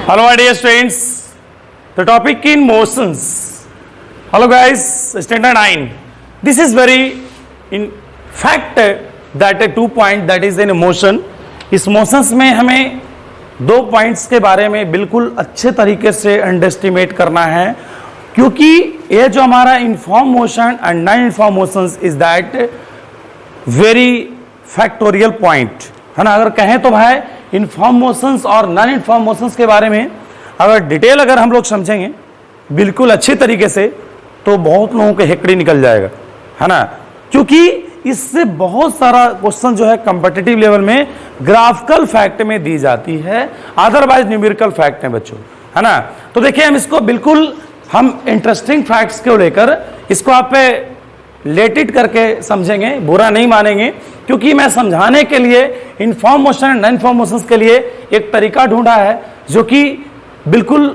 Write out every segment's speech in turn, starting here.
Hello, my dear students. The topic in motions. Hello, guys. Standard 9. This is very, in fact, that a 2 point that is in motion. इस motions में हमें 2 points के बारे में बिल्कुल अच्छे तरीके से अंडरस्टिमेट करना है, क्योंकि ये जो हमारा inform motion and non inform motions is that very factorial point है ना। अगर कहें तो भाई इनफॉर्म मोशंस और नॉन इनफॉर्म मोशंस के बारे में अगर डिटेल अगर हम लोग समझेंगे बिल्कुल अच्छी तरीके से तो बहुत लोगों के हेकड़ी निकल जाएगा, है ना। क्योंकि इससे बहुत सारा क्वेश्चन जो है कॉम्पिटिटिव लेवल में ग्राफिकल फैक्ट में दी जाती है, अदरवाइज न्यूमेरिकल फैक्ट है बच्चों, है ना। तो देखिए हम इसको बिल्कुल हम इंटरेस्टिंग फैक्ट्स को लेकर इसको आप पे लेटिट करके समझेंगे, बुरा नहीं मानेंगे, क्योंकि मैं समझाने के लिए inform motion and non inform motions के लिए एक तरीका ढूंढा है जो कि बिल्कुल,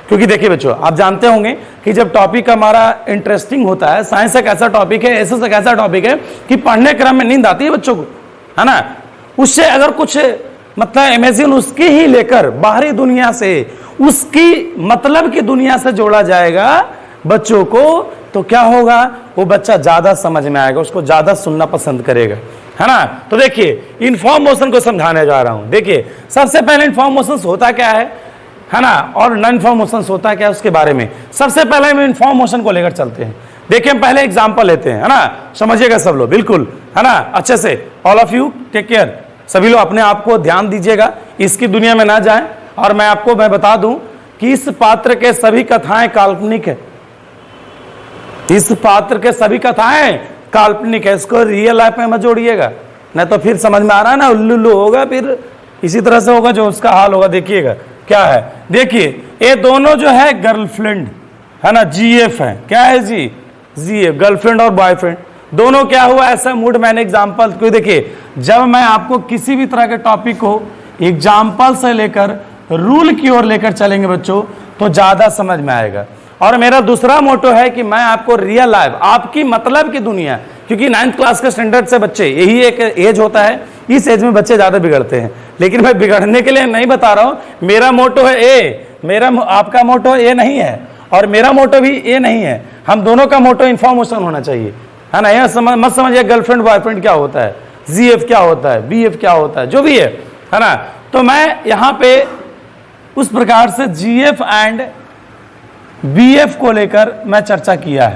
क्योंकि देखिए बच्चों आप जानते होंगे कि जब टॉपिक हमारा इंटरेस्टिंग होता है, साइंस एक ऐसा टॉपिक है, ऐसा एक ऐसा टॉपिक है कि पढ़ने क्रम में नींद आती है बच्चों को, है ना। उससे अगर कुछ मतलब इमेजिन उसकी ही लेकर बाहरी दुनिया से उसकी मतलब की दुनिया से जोड़ा जाएगा बच्चों को, तो क्या होगा, वो बच्चा ज्यादा समझ में आएगा, उसको ज्यादा सुनना पसंद करेगा, है ना। तो देखिए इनफॉर्म मोशन को समझाने जा रहा हूं। देखिए सबसे पहले इनफॉर्म मोशन होता क्या है ना, और नॉन इनफॉर्म मोशन होता क्या है उसके बारे में सबसे पहले हम इनफॉर्म मोशन को लेकर चलते हैं। देखिए हम पहले एग्जांपल लेते हैं, है ना, समझिएगा सब लोग बिल्कुल, है ना, अच्छे से। All of you take care, सभी लोग अपने आप को ध्यान दीजिएगा, इसकी दुनिया में ना जाएं। और मैं बता दूं कि इस पात्र के सभी कथाएं काल्पनिक है, इस पात्र के सभी कथाएं काल्पनिक है, इसको रियल लाइफ में मत जोड़िएगा, नहीं तो फिर समझ में आ रहा है ना, उल्लू होगा, फिर इसी तरह से होगा जो उसका हाल होगा। देखिएगा क्या है, देखिए ये दोनों जो है गर्लफ्रेंड है ना, जीएफ है, क्या है जी, जीएफ, गर्लफ्रेंड और बॉयफ्रेंड दोनों। क्या हुआ ऐसा मूड, मैंने एग्जाम्पल, क्यों देखिए जब मैं आपको किसी भी तरह के टॉपिक को एग्जाम्पल से लेकर रूल की ओर लेकर चलेंगे बच्चों तो ज्यादा समझ में आएगा। और मेरा दूसरा मोटो है कि मैं आपको रियल लाइफ, आपकी मतलब की दुनिया, क्योंकि 9th क्लास के स्टैंडर्ड से बच्चे, यही एक एज होता है, इस एज में बच्चे ज्यादा बिगड़ते हैं, लेकिन मैं बिगड़ने के लिए नहीं बता रहा हूं। मेरा मोटो है ए, आपका मोटो ए नहीं है और मेरा मोटो भी ए नहीं है, हम दोनों का मोटो इन्फॉर्मेशन होना चाहिए, है ना। यह मत समझिए गर्लफ्रेंड बॉयफ्रेंड क्या होता है, जीएफ क्या होता है, बीएफ क्या होता है, जो भी है ना। तो मैं यहां पे उस प्रकार से जीएफ एंड बीएफ को लेकर मैं चर्चा किया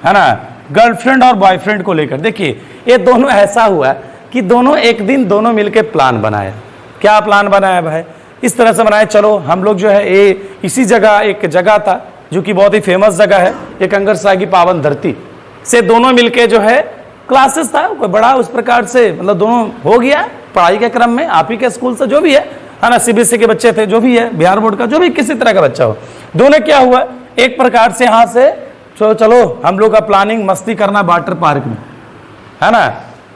है ना, गर्लफ्रेंड और बॉयफ्रेंड को लेकर। देखिए ये दोनों ऐसा हुआ कि दोनों एक दिन दोनों मिलकर प्लान बनाया। क्या प्लान बनाया भाई, इस तरह से बनाया, चलो हम लोग जो है ये इसी जगह, एक जगह था जो कि बहुत ही फेमस जगह है, एक कंगरसाई की पावन धरती से दोनों मिलके जो है क्लासेस था कोई बड़ा, उस प्रकार से मतलब दोनों हो गया पढ़ाई के क्रम में, आप ही के स्कूल से जो भी है ना, सीबीएसई के बच्चे थे, जो भी है बिहार बोर्ड का, जो भी किसी तरह का बच्चा हो, दोनों क्या हुआ एक प्रकार से यहाँ से चलो हम लोग का प्लानिंग मस्ती करना वाटर पार्क में, है ना।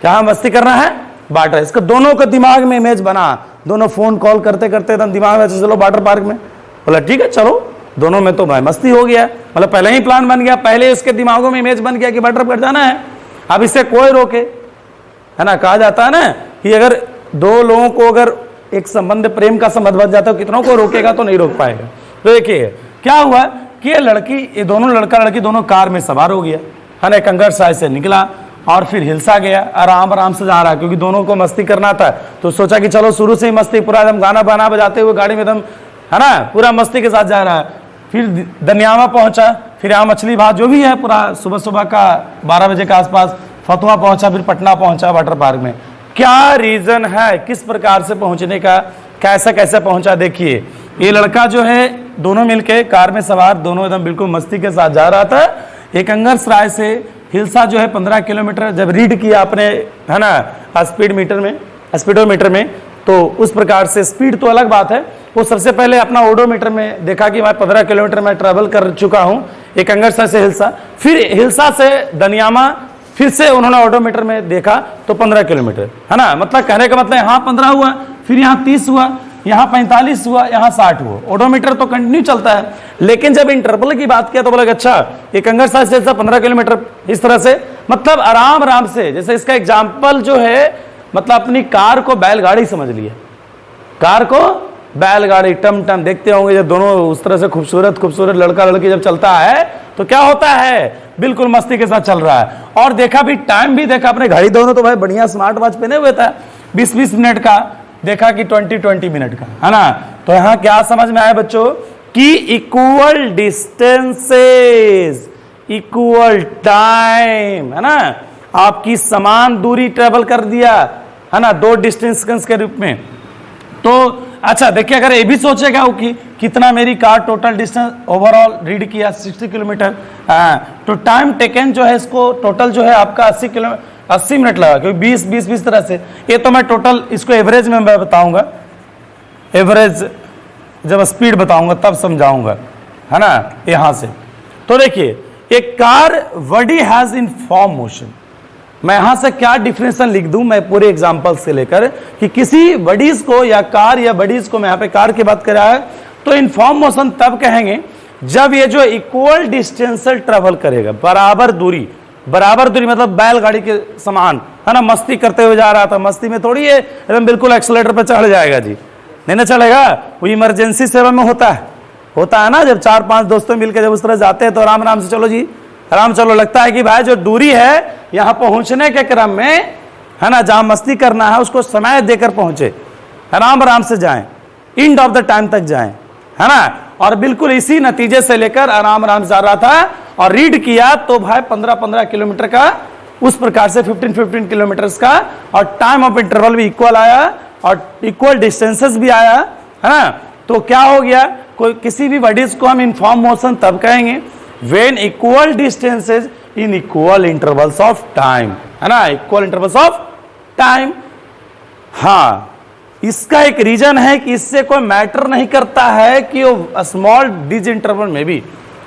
क्या मस्ती करना है, वाटर, इसका दोनों का दिमाग में इमेज बना, दोनों फोन कॉल करते करते एकदम दिमाग में चलो वाटर पार्क में, बोला ठीक है चलो, दोनों में तो भाई मस्ती हो गया, मतलब पहले ही प्लान बन गया, पहले इसके दिमागों में इमेज बन गया कि वाटर पार्क जाना है। अब इससे कोई रोके, है ना, कहा जाता है ना कि अगर दो लोगों को अगर एक संबंध प्रेम का संबंध बन जाता है, कितनों को रोकेगा तो नहीं रोक पाएगा। तो देखिए क्या हुआ कि ये दोनों लड़का लड़की दोनों कार में सवार हो गया, है ना, कंगरसाई से निकला और फिर हिलसा गया, आराम आराम से जा रहा है, क्योंकि दोनों को मस्ती करना था, तो सोचा कि चलो शुरू से ही मस्ती, पूरा एकदम गाना बाना बजाते हुए गाड़ी में एकदम, है ना, पूरा मस्ती के साथ जा रहा है। फिर दनियावा पहुंचा, फिर यहाँ मछली भात जो भी है, पूरा सुबह सुबह का 12 बजे के आसपास फतुहा पहुंचा, फिर पटना पहुंचा वाटर पार्क में। क्या रीजन है किस प्रकार से पहुंचने का, कैसे कैसे पहुंचा, देखिए ये लड़का जो है दोनों मिलके कार में सवार, दोनों एकदम बिल्कुल मस्ती के साथ जा रहा था। एक कंगरसराय से हिलसा जो है 15 किलोमीटर जब रीड किया आपने, है ना, स्पीडोमीटर में, तो उस प्रकार से स्पीड तो अलग बात है, वो सबसे पहले अपना ओडोमीटर में देखा कि मैं 15 किलोमीटर में ट्रेवल कर चुका हूँ, एक कंगरसराय से हिलसा, फिर हिलसा से दनियामा, फिर से उन्होंने ऑडोमीटर में देखा तो 15 किलोमीटर, है ना। मतलब कहने का मतलब यहाँ 15 हुआ, फिर यहाँ 30 हुआ, यहाँ 45 हुआ, यहाँ 60 हुआ। ऑडोमीटर तो कंटिन्यू चलता है, लेकिन जब इंटरवल की बात किया तो बोला अच्छा ये कंगरसाई से 15 किलोमीटर, इस तरह से मतलब आराम आराम से। जैसे इसका एग्जाम्पल जो है, मतलब अपनी कार को बैलगाड़ी समझ लिया, कार को बैलगाड़ी, टम टम। देखते होंगे जब दोनों उस तरह से खूबसूरत खूबसूरत लड़का लड़की जब चलता है तो क्या होता है, बिल्कुल मस्ती के साथ चल रहा है। और देखा भी, टाइम भी देखा अपने, घड़ी दोनों तो भाई बढ़िया स्मार्ट वॉच पहने हुए था, 20-20 मिनट का देखा कि 20-20 मिनट का, है ना। तो यहां क्या समझ में आया बच्चों कि इक्वल डिस्टेंसेस इक्वल टाइम, है ना। आपकी समान दूरी ट्रेवल कर दिया, है ना, दो डिस्टेंस के रूप में। तो अच्छा देखिए, अगर ये भी सोचेगा कि कितना मेरी car total distance overall read किया 60 किलोमीटर, तो टाइम टेकन जो है इसको टोटल जो है आपका 80 मिनट लगा, क्योंकि 20 तरह से। ये तो मैं टोटल इसको एवरेज में मैं बताऊंगा, एवरेज जब स्पीड बताऊंगा तब समझाऊंगा, है ना। यहां से तो देखिए, एक car body has in form motion. मैं यहां से क्या डिफरेंशियल लिख दूं मैं पूरे एग्जांपल से लेकर कि किसी बॉडीज को या कार या बॉडीज को, मैं यहां पे कार की बात कर रहा है, तो इन फॉर्म मोशन तब कहेंगे जब ये जो इक्वल डिस्टेंस ट्रेवल करेगा, बराबर दूरी मतलब बैलगाड़ी के समान, है ना। मस्ती करते हुए जा रहा था, मस्ती में थोड़ी है एकदम बिल्कुल एक्सीलरेटर पे चढ़ जाएगा जी, नहीं ना चलेगा। वो इमरजेंसी सेवा में होता है ना, जब 4-5 दोस्तों मिलकर जब उस तरह जाते हैं तो आराम से चलो जी, आराम चलो। लगता है कि भाई जो दूरी है यहां पहुंचने के क्रम में, है ना, जहां मस्ती करना है उसको समय देकर पहुंचे, आराम से जाएं, एंड ऑफ द टाइम तक जाएं, है ना। और बिल्कुल इसी नतीजे से लेकर आराम से जा रहा था और रीड किया तो भाई 15-15 किलोमीटर का, उस प्रकार से 15-15 किलोमीटर का, और टाइम ऑफ इंटरवल भी इक्वल आया और इक्वल डिस्टेंसेस भी आया, है ना। तो क्या हो गया, कोई किसी भी बॉडीज को हम इनफॉर्म मोशन तब कहेंगे when equal distances in equal intervals of time, है ना, इक्वल इंटरवल्स ऑफ टाइम। हाँ, इसका एक रीजन है कि इससे कोई मैटर नहीं करता है कि वो स्मॉल डिज इंटरवल में भी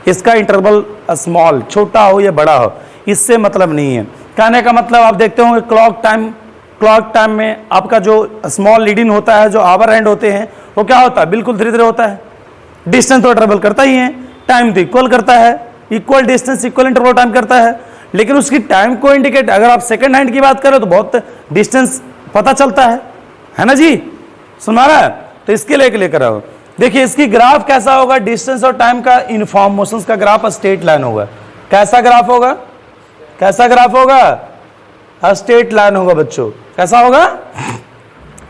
इसका इंटरवल स्मॉल, छोटा हो या बड़ा हो, इससे मतलब नहीं है। कहने का मतलब आप देखते होंगे क्लॉक टाइम में आपका जो स्मॉल लीड इन होता है, जो आवर हैंड होते हैं, वो क्या होता है, बिल्कुल धीरे धीरे होता है। डिस्टेंस तो ट्रेवल करता ही है, टाइम तो इक्वल करता है, equal distance equal interval time करता है, लेकिन उसकी टाइम को इंडिकेट, अगर आप सेकंड हैंड की बात करें तो बहुत डिस्टेंस पता चलता है ना जी, सुना रहा है। तो इसके लेकर आओ, देखिए इसकी ग्राफ कैसा होगा, डिस्टेंस और टाइम का इनफॉर्म मोशंस का ग्राफ स्ट्रेट लाइन होगा। कैसा ग्राफ होगा, स्ट्रेट लाइन होगा बच्चों। कैसा होगा,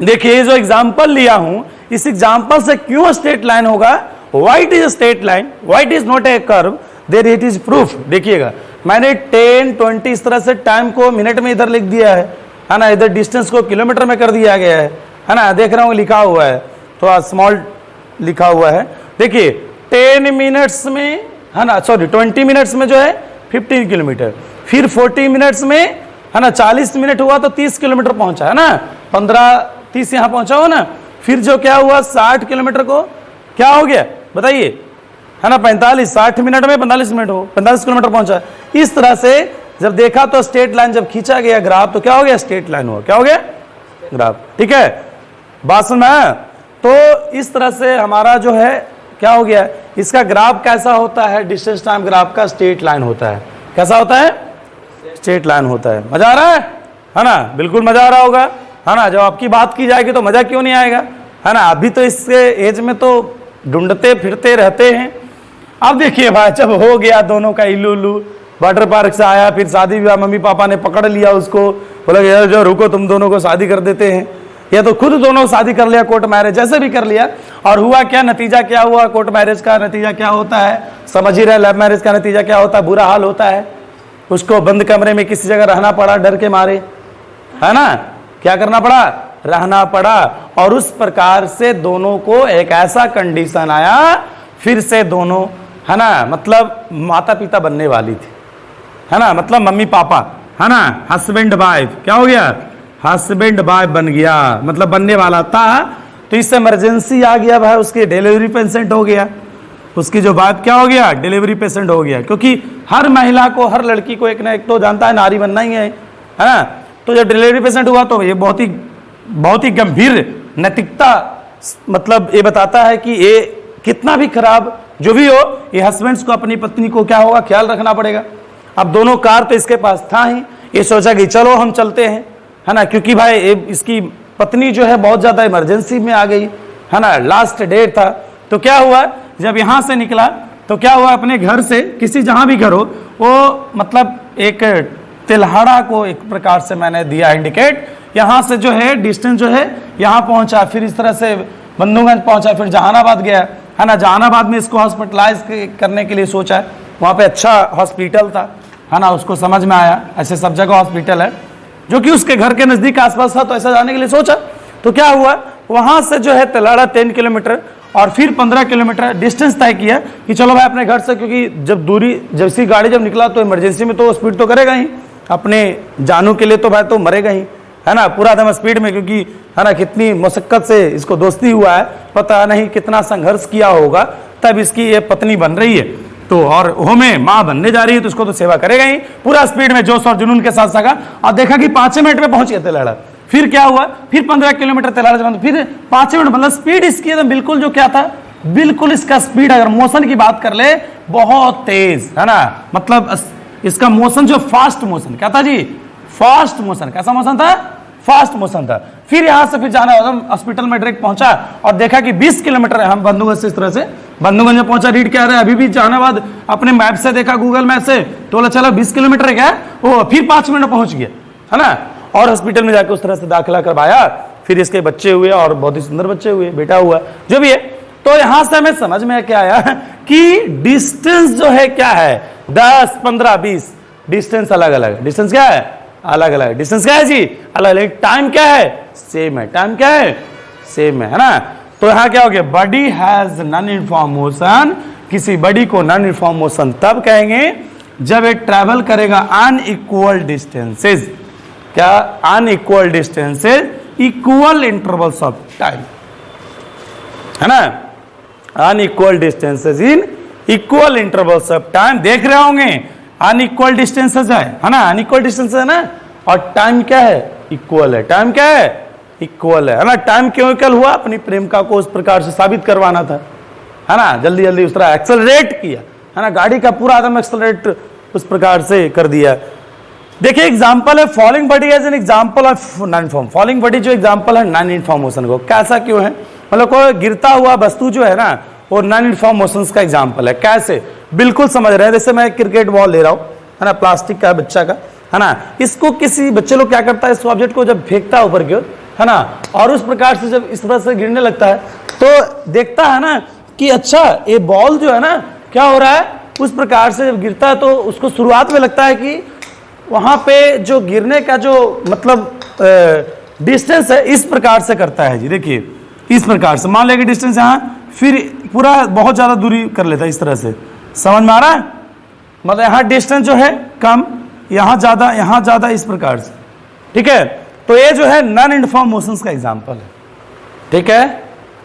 देखिए जो एग्जांपल लिया हूं, इस एग्जांपल से क्यों स्ट्रेट लाइन होगा, why it is straight line, why it is not a curve, there it is proof. देखिएगा मैंने 10-20 इस तरह से टाइम को मिनट में इधर लिख दिया है ना, इधर डिस्टेंस को किलोमीटर में कर दिया गया है ना, देख रहा हूं लिखा हुआ है, थोड़ा स्मॉल लिखा हुआ है। देखिए 10 मिनट्स में, है ना, सॉरी 20 मिनट्स में जो है 15 किलोमीटर, फिर 40 मिनट्स में, है ना, 40 मिनट हुआ तो 30 किलोमीटर पहुंचा, है ना, 15-30 यहां पहुंचा हो ना। फिर जो क्या हुआ 60 किलोमीटर को क्या हो गया बताइए, है ना, 60 मिनट में 45 मिनट हो 45 किलोमीटर पहुंचा। इस तरह से जब देखा तो स्ट्रेट लाइन जब खींचा गया ग्राफ तो क्या हो गया, स्ट्रेट लाइन हुआ, क्या हो गया ग्राफ। ठीक है, बात समझ में आया। तो इस तरह से हमारा जो है क्या हो गया, इसका ग्राफ कैसा होता है, डिस्टेंस टाइम ग्राफ का स्ट्रेट लाइन होता है। कैसा होता है, स्ट्रेट लाइन होता है। मजा आ रहा है ना, बिल्कुल मजा आ रहा होगा, है ना। जब आपकी बात की जाएगी तो मजा क्यों नहीं आएगा, है ना। अभी तो इसके एज में तो ढूंढते फिरते रहते हैं। अब देखिए भाई, जब हो गया दोनों का इल्लू उल्लू, वाटर पार्क से आया, फिर शादी विवाह, मम्मी पापा ने पकड़ लिया उसको, बोला यार जो रुको तुम दोनों को शादी कर देते हैं, या तो खुद दोनों शादी कर लिया, कोर्ट मैरिज जैसे भी कर लिया। और हुआ क्या, नतीजा क्या हुआ, कोर्ट मैरिज का नतीजा क्या होता है समझ ही रहे, लव मैरिज का नतीजा क्या होता है, बुरा हाल होता है। उसको बंद कमरे में किसी जगह रहना पड़ा डर के मारे, है ना, क्या करना पड़ा, रहना पड़ा। और उस प्रकार से दोनों को एक ऐसा कंडीशन आया, फिर से दोनों, है ना, मतलब माता पिता बनने वाली थी, है ना, मतलब मम्मी पापा, है ना, हस्बैंड वाइफ, क्या हो गया, हस्बैंड वाइफ बन गया, मतलब बनने वाला था। तो इससे इमरजेंसी आ गया भाई, उसके डिलीवरी पेशेंट हो गया, उसकी जो वाइफ क्या हो गया, डिलीवरी पेशेंट हो गया। क्योंकि हर महिला को, हर लड़की को एक ना एक तो जानता है नारी बनना ही है ना। तो जब डिलीवरी पेशेंट हुआ तो ये बहुत ही गंभीर नैतिकता, मतलब ये बताता है कि ये कितना भी खराब जो भी हो, ये हस्बैंड्स को अपनी पत्नी को क्या होगा, ख्याल रखना पड़ेगा। अब दोनों कार तो इसके पास था ही, ये सोचा कि चलो हम चलते हैं, है ना, क्योंकि भाई इसकी पत्नी जो है बहुत ज्यादा इमरजेंसी में आ गई, है ना, लास्ट डेट था। तो क्या हुआ, जब यहां से निकला तो क्या हुआ, अपने घर से किसी जहां भी घर हो वो मतलब एक तिल्हाड़ा को एक प्रकार से मैंने दिया इंडिकेट, यहां से जो है डिस्टेंस जो है यहां पहुंचा, फिर इस तरह से बंधुगंज पहुंचा, फिर जहानाबाद गया, है ना। जहानाबाद में इसको हॉस्पिटलाइज करने के लिए सोचा, वहां पे अच्छा हॉस्पिटल था, है ना, उसको समझ में आया ऐसे सब जगह हॉस्पिटल है जो कि उसके घर के नजदीक आसपास था, तो ऐसा जाने के लिए सोचा। तो क्या हुआ, वहां से जो है तिल्हाड़ा 10 किलोमीटर और फिर 15 किलोमीटर डिस्टेंस तय किया कि चलो भाई अपने घर से, क्योंकि जब दूरी जैसी गाड़ी जब निकला तो इमरजेंसी में तो स्पीड तो करेगा ही, अपने जानू के लिए तो भाई तो मरेगा ही, है ना, पूरा दम स्पीड में, क्योंकि है ना कितनी मुशक्कत से इसको दोस्ती हुआ है, पता नहीं कितना संघर्ष किया होगा तब इसकी ये पत्नी बन रही है। तो और हो में माँ बनने जा रही है तो उसको तो सेवा करेगा ही, पूरा स्पीड में जोश और जुनून के साथ सगा, और देखा कि 5 मिनट में पहुंच गया तिल्हाड़ा। फिर क्या हुआ, फिर 15 किलोमीटर तिल्हाड़ा से, फिर 5 मिनट, मतलब स्पीड इसकी एकदम बिल्कुल जो क्या था, बिल्कुल इसका स्पीड अगर मोशन की बात कर ले बहुत तेज, है ना, मतलब इसका मोशन जो फास्ट मोशन क्या था जी, फास्ट मोशन, कैसा मोशन था, फास्ट मोशन था। फिर यहां से फिर जाना हॉस्पिटल में डायरेक्ट पहुंचा और देखा कि 20 किलोमीटर है, हम बंधुगंज से इस तरह से बंधुगंज में पहुंचा, रीड क्या रहा है, अभी भी जहानाबाद अपने मैप से देखा, गूगल मैप से, तो बोला चलो 20 किलोमीटर है क्या, वो फिर 5 मिनट पहुंच गया, है ना। और हॉस्पिटल में जाकर उस तरह से दाखिला करवाया, फिर इसके बच्चे हुए और बहुत ही सुंदर बच्चे हुए, बेटा हुआ, जो भी है। तो यहां से हमें समझ में क्या आया कि डिस्टेंस जो है क्या है, 10, 15, 20 डिस्टेंस अलग अलग, डिस्टेंस क्या है, अलग अलग, डिस्टेंस क्या है जी, अलग अलग, टाइम क्या है, सेम है, टाइम क्या है, सेम है ना। तो यहां क्या हो गया, body has non uniform motion, किसी बॉडी को नॉन यूनिफॉर्म मोशन तब कहेंगे जब एक ट्रैवल करेगा अनइक्वल डिस्टेंसेस, क्या, unequal distances, equal intervals of time, है ना, unequal distances in equal intervals of time. देख रहे होंगे अनइक्वल डिस्टेंसेस है ना, अनइक्वल डिस्टेंस है ना, और टाइम क्या है, इक्वल है, टाइम क्या है, इक्वल है ना। टाइम क्यों इक्वल हुआ, अपनी प्रेमिका को उस प्रकार से साबित करवाना था, है ना, जल्दी जल्दी उस तरह एक्सेलरेट किया, है ना, गाड़ी का पूरा आदम एक्सेलरेट उस प्रकार से कर दिया। देखिए एग्जांपल है falling body as an example of non uniform, falling body जो एग्जांपल है नॉन यूनिफॉर्म मोशन को, कैसा क्यों है, मतलब कोई गिरता हुआ वस्तु जो है ना वो नॉन यूनिफॉर्म मोशंस का एग्जांपल है। कैसे, बिल्कुल समझ रहे हैं, जैसे मैं क्रिकेट बॉल ले रहा हूँ, है ना, प्लास्टिक का बच्चा का, है ना, इसको किसी बच्चे लोग क्या करता है, इस ऑब्जेक्ट को जब फेंकता है ऊपर की ओर, है ना, और उस प्रकार से जब इस तरह से गिरने लगता है तो देखता है ना कि अच्छा ये बॉल जो है ना क्या हो रहा है, उस प्रकार से जब गिरता है तो उसको शुरुआत में लगता है कि वहां पे जो गिरने का जो मतलब डिस्टेंस है इस प्रकार से करता है जी। देखिए इस प्रकार से मान लेंगे डिस्टेंस यहाँ, फिर पूरा बहुत ज्यादा दूरी कर लेता है इस तरह से, समझ में आ रहा है, मतलब यहाँ डिस्टेंस जो है कम, यहाँ ज्यादा इस प्रकार से, ठीक है। तो ये जो है नॉन यूनिफॉर्म मोशंस का एग्जांपल है, ठीक है।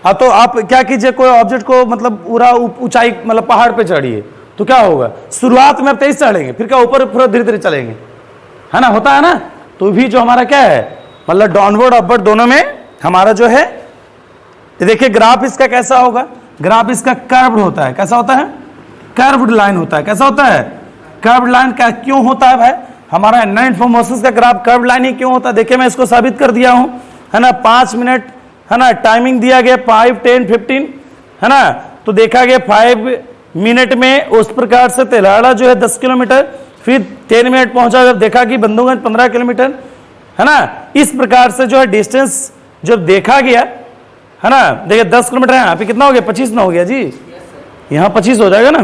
हाँ, तो आप क्या कीजिए, कोई ऑब्जेक्ट को मतलब पूरा ऊंचाई मतलब पहाड़ पे चढ़िए तो क्या होगा, शुरुआत में आप तेज चढ़ेंगे, फिर क्या ऊपर पूरा धीरे धीरे चलेंगे, है ना, होता है ना। तो भी जो हमारा क्या है, मतलब डाउनवर्ड अपवर्ड दोनों में हमारा जो है, देखिए ग्राफ इसका कैसा होगा, ग्राफ इसका कर्व्ड होता है, कैसा होता है, कर्व्ड लाइन होता है, कैसा होता है, कर्व्ड लाइन। क्या क्यों होता है भाई, हमारा नॉन यूनिफॉर्म मोशंस का ग्राफ कर्व्ड लाइन ही क्यों होता है, देखिए मैं इसको साबित कर दिया हूं, है ना, 5 मिनट, है ना, टाइमिंग दिया गया 5, 10, 15, है ना। तो देखा गया 5 मिनट में उस प्रकार से तिल्हाड़ा जो है 10 किलोमीटर, फिर 10 मिनट पहुंचा, जब देखा कि बंधुगंज 15 किलोमीटर, है ना। इस प्रकार से जो है डिस्टेंस जब देखा गया, है ना, देखिए 10 किलोमीटर है, यहाँ पे कितना हो गया, 25 ना हो गया जी, यहाँ 25 हो जाएगा ना,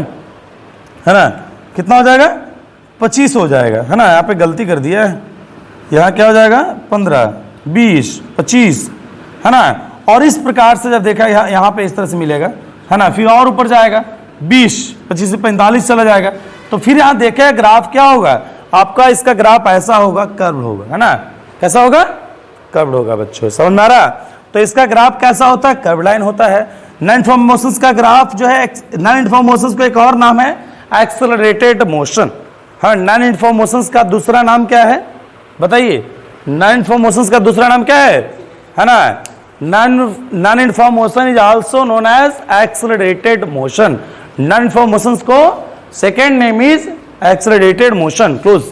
है ना, कितना हो जाएगा, 25 हो जाएगा, है ना, यहाँ पे गलती कर दिया है, यहाँ क्या हो जाएगा 15, 20, 25, है ना। और इस प्रकार से जब देखा यहाँ पे इस तरह से मिलेगा, है ना, फिर और ऊपर जाएगा 20, 25 से 45 चला जाएगा। तो फिर यहाँ देखे ग्राफ क्या होगा आपका, इसका ग्राफ ऐसा होगा, कर्व होगा, है ना, कैसा होगा, कर्व होगा बच्चों, समझ में आ रहा। तो इसका ग्राफ कैसा होता है, कर्व लाइन होता है। नॉन यूनिफॉर्म मोशंस का ग्राफ जो है, नॉन यूनिफॉर्म मोशंस का एक और नाम है एक्सेलरेटेड मोशन। हाँ, नॉन यूनिफॉर्म मोशंस का दूसरा नाम क्या है बताइए, नॉन यूनिफॉर्म मोशंस का दूसरा नाम क्या है ना, non uniform motion is also known as accelerated motion. Non uniform motions को second name is accelerated motion, close.